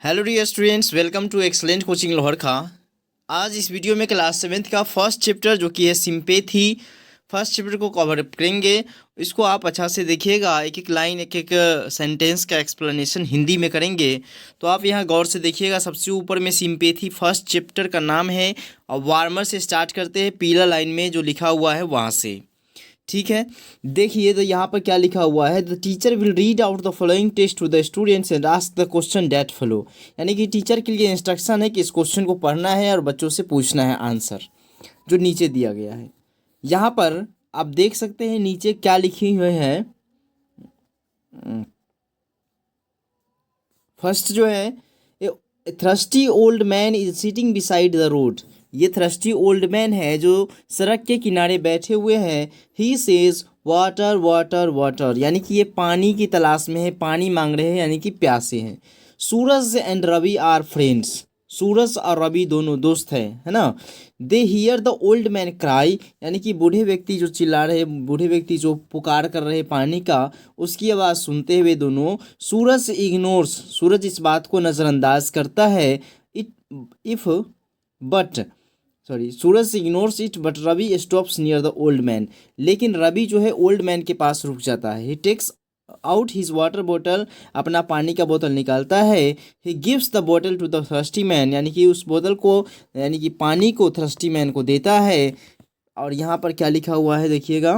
Hello dear students, welcome to excellent coaching Loharkha. आज इस video में क्लास 7th का फर्स्ट चैप्टर जो कि है सिंपैथी, फर्स्ट चैप्टर को कवर करेंगे। इसको आप अच्छा से देखिएगा, एक एक लाइन एक एक सेंटेंस का एक्सप्लेनेशन हिंदी में करेंगे। तो आप यहाँ गौर से देखिएगा। सबसे ऊपर में सिंपैथी फर्स्ट चैप्टर का नाम है और वार्मर से स्टार्ट करते हैं, पीला लाइन में जो लिखा हुआ है वहाँ से। ठीक है, देखिए तो यहाँ पर क्या लिखा हुआ है, the teacher will read out the following text to the students and ask the question that follow. यानी कि टीचर के लिए इंस्ट्रक्शन है कि इस क्वेश्चन को पढ़ना है और बच्चों से पूछना है आंसर जो नीचे दिया गया है। यहाँ पर आप देख सकते हैं नीचे क्या लिखे हुए हैं। फर्स्ट जो है, thirsty old man is sitting beside the road. ये थ्रस्टी ओल्ड मैन है जो सड़क के किनारे बैठे हुए हैं। He says water water water, यानी कि ये पानी की तलाश में है, पानी मांग रहे हैं, यानी कि प्यासे हैं। सूरज एंड रवि आर फ्रेंड्स। सूरज और रवि दोनों दोस्त हैं, है ना। They hear the old man cry, यानी कि बूढ़े व्यक्ति जो चिल्ला रहे, बूढ़े व्यक्ति जो पुकार कर रहे पानी का, उसकी आवाज़ सुनते हुए दोनों। सूरज इग्नोर्स, सूरज इस बात को नज़रअंदाज करता है। Suraj ignores it but Ravi stops near the old man. लेकिन रवि जो है ओल्ड मैन के पास रुक जाता है। He takes out his water bottle, अपना पानी का बोतल निकालता है। He gives the bottle to the thirsty man, यानी कि उस बोतल को, यानी कि पानी को थर्स्टी मैन को देता है। और यहाँ पर क्या लिखा हुआ है देखिएगा,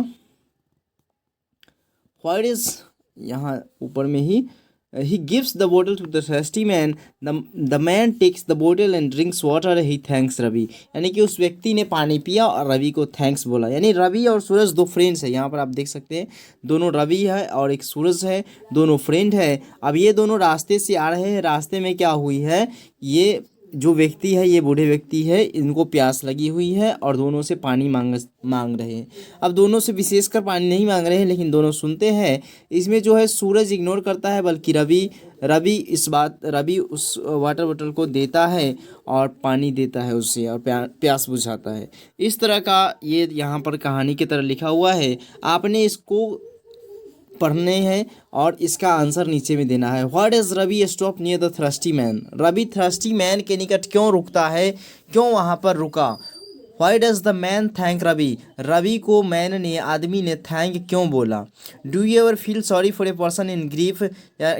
व्हाट इज, यहाँ ऊपर में ही, he gives the bottle to the thirsty man. The man takes the bottle and drinks water. He thanks Ravi, यानी कि उस व्यक्ति ने पानी पिया और रवि को थैंक्स बोला। यानी रवि और सूरज दो फ्रेंड्स है। यहाँ पर आप देख सकते हैं दोनों रवि है और एक सूरज है, दोनों फ्रेंड है। अब ये दोनों रास्ते से आ रहे हैं। रास्ते में क्या हुई है, ये जो व्यक्ति है, ये बूढ़े व्यक्ति है, इनको प्यास लगी हुई है और दोनों से पानी मांग रहे हैं। अब दोनों से विशेषकर पानी नहीं मांग रहे हैं, लेकिन दोनों सुनते हैं। इसमें जो है सूरज इग्नोर करता है, बल्कि रवि उस वाटर बॉटल को देता है और पानी देता है उसे और प्यास बुझाता है। इस तरह का ये यहाँ पर कहानी की तरह लिखा हुआ है। आपने इसको पढ़ने हैं और इसका आंसर नीचे में देना है। What is Ravi stop near the thirsty man. Ravi thirsty man के निकट क्यों रुकता है, क्यों वहाँ पर रुका। Why does the man thank Ravi, Ravi को मैन ने, आदमी ने थैंक क्यों बोला। Do you ever feel sorry for a person in grief, या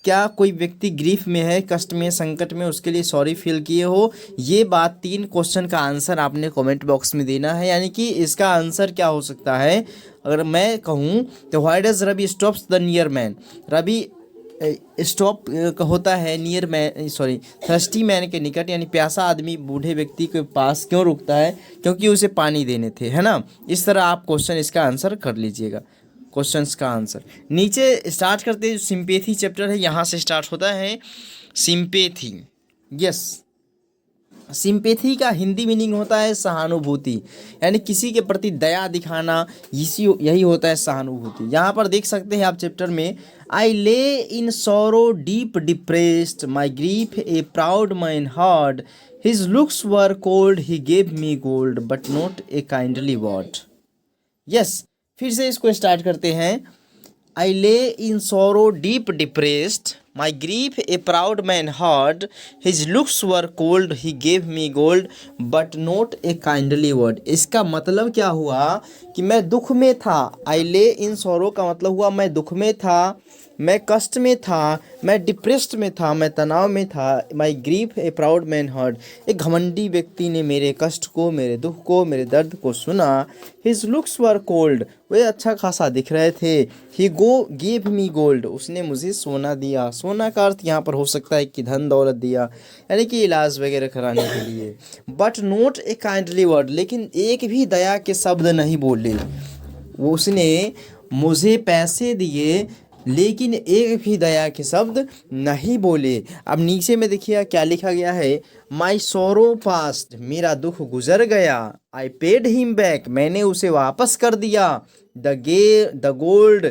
क्या कोई व्यक्ति ग्रीफ में है, कष्ट में, संकट में, उसके लिए सॉरी फील किए हो। ये बात 3 क्वेश्चन का आंसर आपने कमेंट बॉक्स में देना है। यानी कि इसका आंसर क्या हो सकता है, अगर मैं कहूँ तो why does Ravi stops the near man. Ravi stop होता है near man, sorry thirsty man के निकट, यानी प्यासा आदमी बूढ़े व्यक्ति के पास क्यों रुकता है, क्योंकि उसे पानी देने थे, है ना। इस तरह आप क्वेश्चन इसका आंसर कर लीजिएगा। क्वेश्चंस का आंसर नीचे स्टार्ट करते हैं। सिंपैथी चैप्टर है, यहाँ से स्टार्ट होता है सिंपैथी। यस, सिंपैथी का हिंदी मीनिंग होता है सहानुभूति, यानी किसी के प्रति दया दिखाना, यही होता है सहानुभूति। यहाँ पर देख सकते हैं आप चैप्टर में, I lay in sorrow deep depressed, my grief a proud mine heart, his looks were cold, he gave me gold but not a kindly word. Yes, फिर से इसको स्टार्ट करते हैं। I lay in sorrow deep depressed, my grief a proud man heart, his looks were cold, he gave me gold but not a kindly word. इसका मतलब क्या हुआ कि मैं दुख में था। आई ले इन सॉरो का मतलब हुआ मैं दुख में था, मैं कष्ट में था, मैं डिप्रेस्ड में था, मैं तनाव में था। My grief a proud man heard, एक घमंडी व्यक्ति ने मेरे कष्ट को, मेरे दुख को, मेरे दर्द को सुना। हिज लुक्स वर कोल्ड, वे अच्छा खासा दिख रहे थे। ही गेव मी गोल्ड, उसने मुझे सोना दिया। सोना का अर्थ यहाँ पर हो सकता है कि धन दौलत दिया, यानी कि इलाज वगैरह कराने के लिए। But note A kindly word, लेकिन एक भी दया के शब्द नहीं बोले। वो उसने मुझे पैसे दिए, लेकिन एक भी दया के शब्द नहीं बोले। अब नीचे में देखिए क्या लिखा गया है, माई सोरो पास्ट, मेरा दुख गुजर गया। आई पेड हिम बैक, मैंने उसे वापस कर दिया। The gold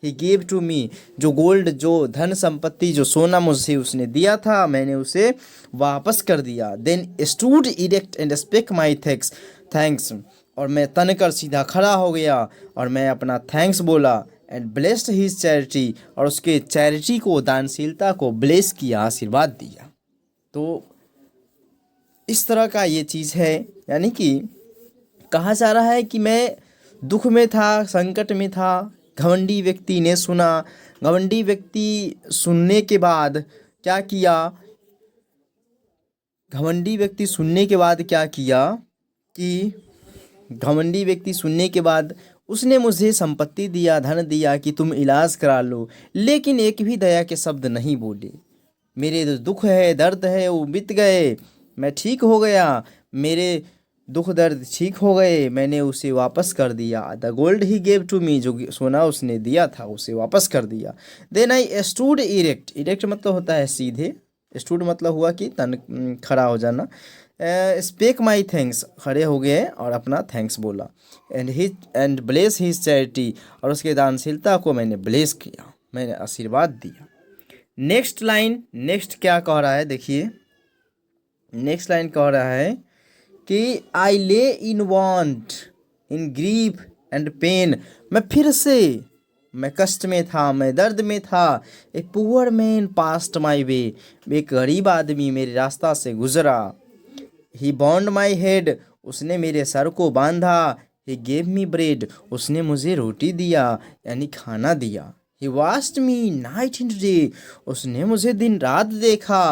he gave to me, जो गोल्ड, जो धन संपत्ति, जो सोना मुझे उसने दिया था, मैंने उसे वापस कर दिया। Then stood erect and spake my thanks, और मैं तनकर सीधा खड़ा हो गया और मैं अपना थैंक्स बोला। एंड ब्लेस्ड हिज चैरिटी, और उसके चैरिटी को, दानशीलता को ब्लेस किया, आशीर्वाद दिया। तो इस तरह का ये चीज़ है, यानी कि कहा जा रहा है कि मैं दुख में था, संकट में था, घमंडी व्यक्ति ने सुना। घमंडी व्यक्ति सुनने के बाद क्या किया, घमंडी व्यक्ति सुनने के बाद क्या किया कि घमंडी व्यक्ति सुनने के बाद उसने मुझे संपत्ति दिया, धन दिया कि तुम इलाज करा लो, लेकिन एक भी दया के शब्द नहीं बोले। मेरे जो दुख है, दर्द है, वो बीत गए, मैं ठीक हो गया, मेरे दुख दर्द ठीक हो गए, मैंने उसे वापस कर दिया। The gold he gave to me, जो सोना उसने दिया था उसे वापस कर दिया। Then I stood erect, erect मतलब होता है सीधे, स्टूड मतलब हुआ कि तन खड़ा हो जाना। स्पेक माई थैंक्स, खड़े हो गए और अपना थैंक्स बोला। एंड ब्लेस हिज चैरिटी, और उसके दानशीलता को मैंने ब्लेस किया, मैंने आशीर्वाद दिया। नेक्स्ट लाइन, नेक्स्ट क्या कह रहा है देखिए, नेक्स्ट लाइन कह रहा है कि I lay in want in grief and pain, मैं फिर से, मैं कष्ट में था, मैं दर्द में था। A poor man passed my वे, एक गरीब आदमी मेरे रास्ता से गुजरा। ही बॉन्ड माई हेड, उसने मेरे सर को बांधा। ही गेव मी ब्रेड, उसने मुझे रोटी दिया यानी खाना दिया। He watched me night and day, उसने मुझे दिन रात देखा।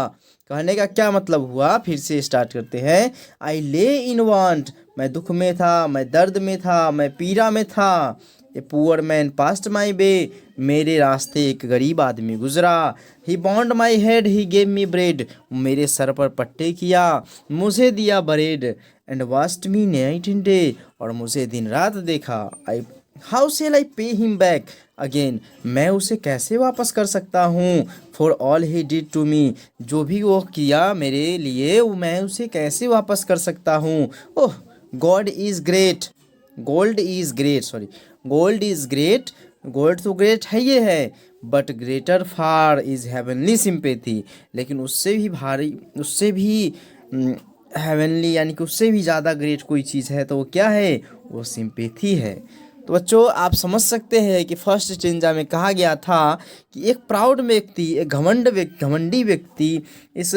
कहने का क्या मतलब हुआ, फिर से स्टार्ट करते हैं। आई ले इन वांट, मैं दुख में था, मैं दर्द में था, मैं पीड़ा में था। A poor man passed my way, मेरे रास्ते एक गरीब आदमी गुजरा। He bound my head, he gave me bread, मेरे सर पर पट्टे किया, मुझे दिया bread. And watched me night and day, और मुझे दिन रात देखा। I how shall I pay him back again, मैं उसे कैसे वापस कर सकता हूँ। For all he did to me, जो भी वो किया मेरे लिए, मैं उसे कैसे वापस कर सकता हूँ। Oh god is great, gold is great, sorry, gold is great, gold तो ग्रेट है ये है, but greater far is heavenly sympathy, लेकिन उससे भी भारी, उससे भी हेवनली यानी कि उससे भी ज़्यादा ग्रेट कोई चीज़ है तो वो क्या है, वो सिंपैथी है। तो बच्चों आप समझ सकते हैं कि फर्स्ट स्टेंजा में कहा गया था कि एक प्राउड व्यक्ति, एक घमंडी व्यक्ति इस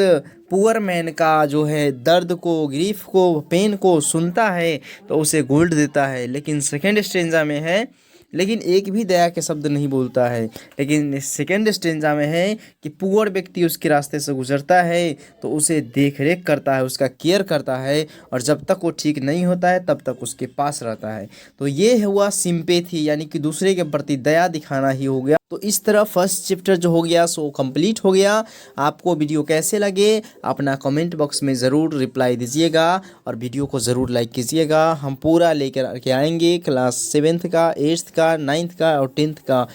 पुअर मैन का जो है दर्द को, ग्रीफ को, पेन को सुनता है तो उसे गोल्ड देता है। लेकिन सेकेंड स्टेंजा में है, लेकिन एक भी दया के शब्द नहीं बोलता है। लेकिन सेकेंड स्टेंजा में है कि पुअर व्यक्ति उसके रास्ते से गुजरता है तो उसे देख रेख करता है, उसका केयर करता है, और जब तक वो ठीक नहीं होता है तब तक उसके पास रहता है। तो ये हुआ सिंपैथी, यानी कि दूसरे के प्रति दया दिखाना ही हो गया। तो इस तरह फर्स्ट चैप्टर जो हो गया सो कंप्लीट हो गया। आपको वीडियो कैसे लगे अपना कमेंट बॉक्स में ज़रूर रिप्लाई दीजिएगा, और वीडियो को ज़रूर लाइक कीजिएगा। हम पूरा लेकर के आएंगे क्लास 7th का, 8th का, 9th का और 10th का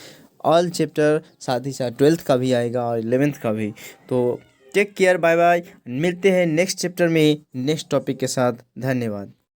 ऑल चैप्टर, साथ ही साथ 12th का भी आएगा और 11th का भी। तो टेक केयर, बाय बाय, मिलते हैं नेक्स्ट चैप्टर में नेक्स्ट टॉपिक के साथ। धन्यवाद।